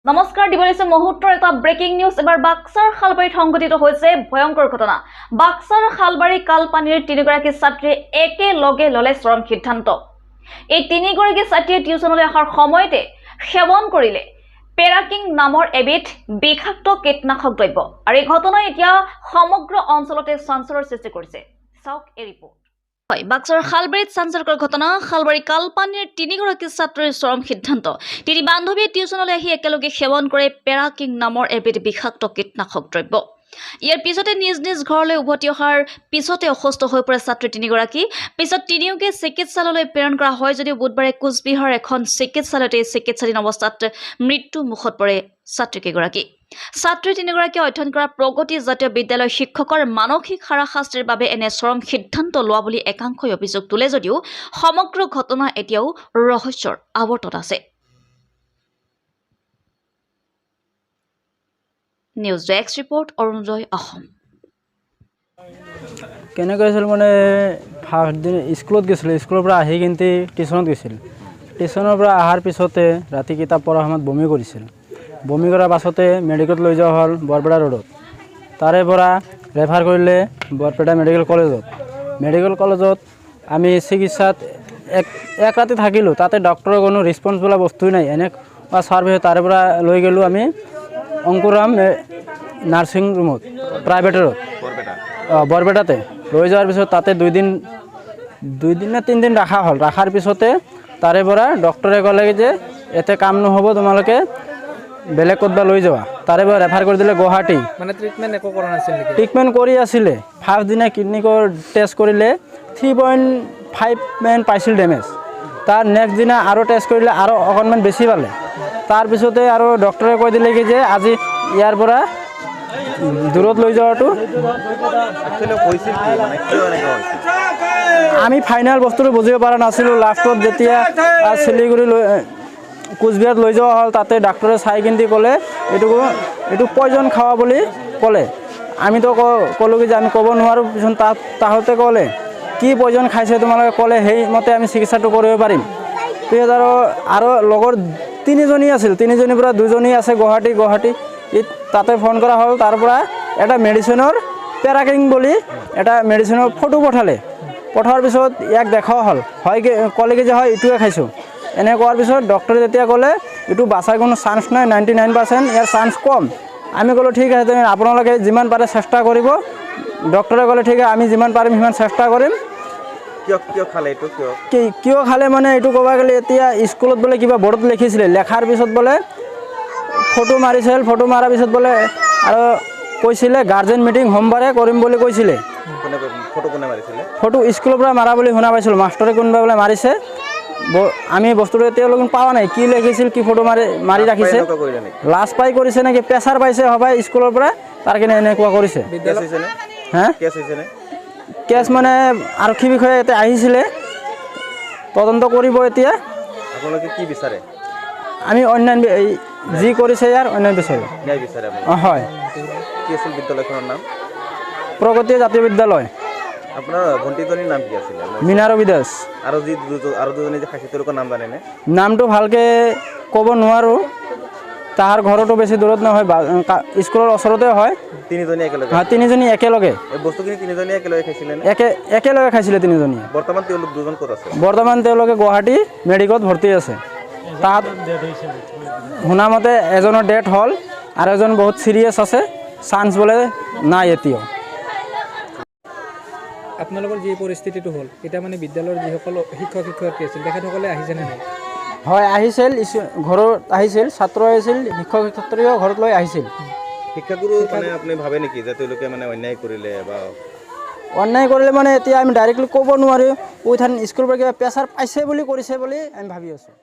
নমস্কাৰ দিবলৈছে মুহূৰ্তৰ এটা ব্ৰেকিং নিউজ এবাৰ বাক্সাৰ খালবাৰীত সংঘটিত হৈছে ভয়ংকৰ ঘটনা বাক্সাৰ খালবাৰী কালপানীৰ তিনিগৰাকী ছাত্ৰীয়ে একেলগে ললে চৰম সিদ্ধান্ত এই তিনিগৰাকী ছাত্ৰীয়ে টিউচনলৈ অহাৰ সময়তে সেৱন কৰিলে পেৰাকিং নামৰ এবিধ বিষাক্ত কীটনাশক দ্ৰব্য আৰু এই ঘটনাই এতিয়া সমগ্ৰ অঞ্চলতে চাঞ্চল্যৰ সৃষ্টি কৰিছে চাওক এই ৰিপৰ্ট বাক্সাৰ খালবাৰীত চাঞ্চল্যকৰ ঘটনা খালবাৰী কালপানীৰ তিনিগৰাকী ছাত্ৰীৰ চৰম সিদ্ধান্ত তিনি বান্ধৱীয়ে টিউচনলৈ আহি একেলগে সেৱন কৰে পেৰাকিং নামৰ এবিধ বিষাক্ত কীটনাশক দ্ৰব্য ইয়াৰ পিছতে নিজ নিজ ঘৰলৈ উভতি অহাৰ পিছতে অসুস্থ হৈ পৰে ছাত্ৰী তিনিগৰাকী পিছত তিনিওকে চিকিৎসালয়লৈ প্ৰেৰণ কৰা হয় যদিও বুধবাৰে কোচবিহাৰ এখন চিকিৎসালয়তে চিকিৎসাধীন অৱস্থাত মৃত্যু মুখত পৰে ছাত্ৰীকেইগৰাকী ছাত্ৰী তিনিগৰাকীয়ে অধ্যয়ন কৰা প্ৰগতি জাতীয় বিদ্যালয় শিক্ষকৰ মানসিক হাৰাশাস্তিৰ বাবে এনে চৰম সিদ্ধান্ত লোৱা বুলি একাংশই অভিযোগ তোলে যদিও সমগ্ৰ ঘটনা এতিয়াও ৰহস্যৰ আৱৰ্তত আছে নিউজ ডেস্ক ৰিপৰ্ট অৰুণজয় অসম কেনেকৈ হৈছিল মানে ফাৰ্ষ্ট দিন স্কুলত গৈছিলোঁ স্কুলৰ পৰা আহি কিন্তু টিউশ্যনত গৈছিল টিউশ্যনৰ পৰা অহাৰ পিছতে ৰাতি কিতাপ পঢ়াৰ সময়ত বমি কৰিছিল বমি কৰাৰ পাছতে মেডিকেলত লৈ যোৱা হ'ল বৰপেটা ৰোডত তাৰে পৰা ৰেফাৰ কৰিলে বৰপেটা মেডিকেল কলেজত আমি চিকিৎসাত এক ৰাতি থাকিলোঁ তাতে ডক্টৰৰ কোনো ৰেছপন্স বোলা বস্তুই নাই এনেকুৱা চাৰ্ভিচ তাৰে পৰা লৈ গ'লোঁ আমি অংকুৰাম নাৰ্ছিং ৰুমত প্ৰাইভেটত বৰপেটাতে লৈ যোৱাৰ পিছত তাতে দুইদিন নে তিনিদিন ৰখাৰ পিছতে তাৰে পৰা ডক্টৰে ক'লে যে এতে কাম নহ'ব তোমালোকে বেলেগ ক'তবা লৈ যাবা তাৰে পৰা ৰেফাৰ কৰি দিলে গুৱাহাটী মানে ট্ৰিটমেণ্ট একো কৰা নাছিল নেকি ট্ৰিটমেণ্ট কৰি আছিলে ফাৰ্ষ্ট দিনা কিডনিকৰ টেষ্ট কৰিলে 3.5 পাইছিল ডেমেজ তাৰ নেক্সট দিনা আৰু টেষ্ট কৰিলে আৰু অকণমান বেছি পালে তাৰপিছতে আৰু ডক্টৰে কৈ দিলে কি যে আজি ইয়াৰ পৰা দূৰত লৈ যোৱাটো আমি ফাইনেল বস্তুটো বুজিব পৰা নাছিলোঁ লাষ্টত যেতিয়া শিলিগুৰি কোচবিহাৰত লৈ যোৱা হ'ল তাতে ডাক্তৰে চাই কিন্তি ক'লে এইটো পয়জন খোৱা বুলি ক'লে আমিতো ক'লোঁ কি যে আমি ক'ব নোৱাৰোঁ পিছত তাহঁতে ক'লে কি পয়জন খাইছে তোমালোকে ক'লে সেইমতে আমি চিকিৎসাটো কৰিব পাৰিম পিছত আৰু লগৰ তিনিজনী আছিল তিনিজনীৰ পৰা দুজনী আছে গুৱাহাটী তাতে ফোন কৰা হ'ল তাৰ পৰা এটা মেডিচিনৰ পেৰাকিং বুলি এটা মেডিচিনৰ ফটো পঠোৱাৰ পিছত ইয়াক দেখাও হ'ল হয় ক'লে কি যে হয় এইটোৱে খাইছোঁ এনে কোৱাৰ পিছত ডক্টৰে যেতিয়া ক'লে এইটো বাচাৰ কোনো চান্স নাই 99% ইয়াৰ চান্স কম আমি ক'লোঁ ঠিক আছে আপোনালোকে যিমান পাৰে চেষ্টা কৰিব ডক্টৰে ক'লে ঠিক আছে আমি যিমান পাৰিম সিমান চেষ্টা কৰিম কিয় খালে মানে এইটো ক'ব গ'লে এতিয়া স্কুলত বোলে কিবা বৰ্ডত লিখিছিলে লেখাৰ পিছত বোলে ফটো মাৰাৰ পিছত বোলে আৰু কৈছিলে গাৰ্জেন মিটিং সোমবাৰে কৰিম বুলি কৈছিলে ফটো স্কুলৰ পৰা মাৰা বুলি শুনা পাইছিলোঁ মাষ্টৰে কোনোবা বোলে মাৰিছে আমি বস্তুটো এতিয়ালৈকে পোৱা নাই কি লিখিছিল কি ফটো মাৰি ৰাখিছে লাজ পাই কৰিছে নেকি প্ৰেছাৰ পাইছে সবাই স্কুলৰ পৰা তাৰ কাৰণে এনেকুৱা কৰিছে হা কেছ মানে আৰক্ষী বিষয়ে ইয়াতে আহিছিলে তদন্ত কৰিব এতিয়া আপোনালোকে কি বিচাৰে আমি অন্যান্য যি কৰিছে ইয়াৰ অন্যান্য বিচাৰোঁ হয় কি আছিল বিদ্যালয়খনৰ নাম প্ৰগতি জাতীয় বিদ্যালয় আপোনাৰ ভণ্টিজনীৰ নাম কি আছিল মীনা ৰবি দাস আৰু দুজনী যে খাইছে তেওঁলোকৰ নাম জানেনে নামটো ভালকৈ ক'ব নোৱাৰোঁ তাহাৰ ঘৰতো বেছি দূৰত নহয় স্কুলৰ ওচৰতে হয় তিনিজনী একেলগে এই বস্তুখিনি তিনিজনী একেলগে খাইছিলে একেলগে খাইছিলে তিনিজনীয়ে বৰ্তমান তেওঁলোক দুজন ক'ত আছে বৰ্তমান তেওঁলোকে গুৱাহাটী মেডিকেলত ভৰ্তি আছে তাত শুনামতে এজনৰ ডেথ হ'ল আৰু এজন বহুত চিৰিয়াছ আছে চান্স বোলে নাই এতিয়াও আপোনালোকৰ যি পৰিস্থিতিটো হ'ল এতিয়া মানে বিদ্যালয়ৰ যিসকল শিক্ষক-শিক্ষয়িত্ৰী আছিল তেখেতসকলে আহিছেনে নাই হয় আহিছিল ঘৰত আহিছিল ছাত্ৰ আহিছিল শিক্ষক-শিক্ষয়িত্ৰীও ঘৰত লৈ আহিছিল শিক্ষাগুৰু মানে আপুনি ভাবে নেকি যে তেওঁলোকে মানে অন্যায় কৰিলে মানে এতিয়া আমি ডাইৰেক্টলি ক'ব নোৱাৰোঁ স্কুলৰ পৰা কিবা প্ৰেছাৰ পাইছে বুলি কৰিছে বুলি আমি ভাবি আছোঁ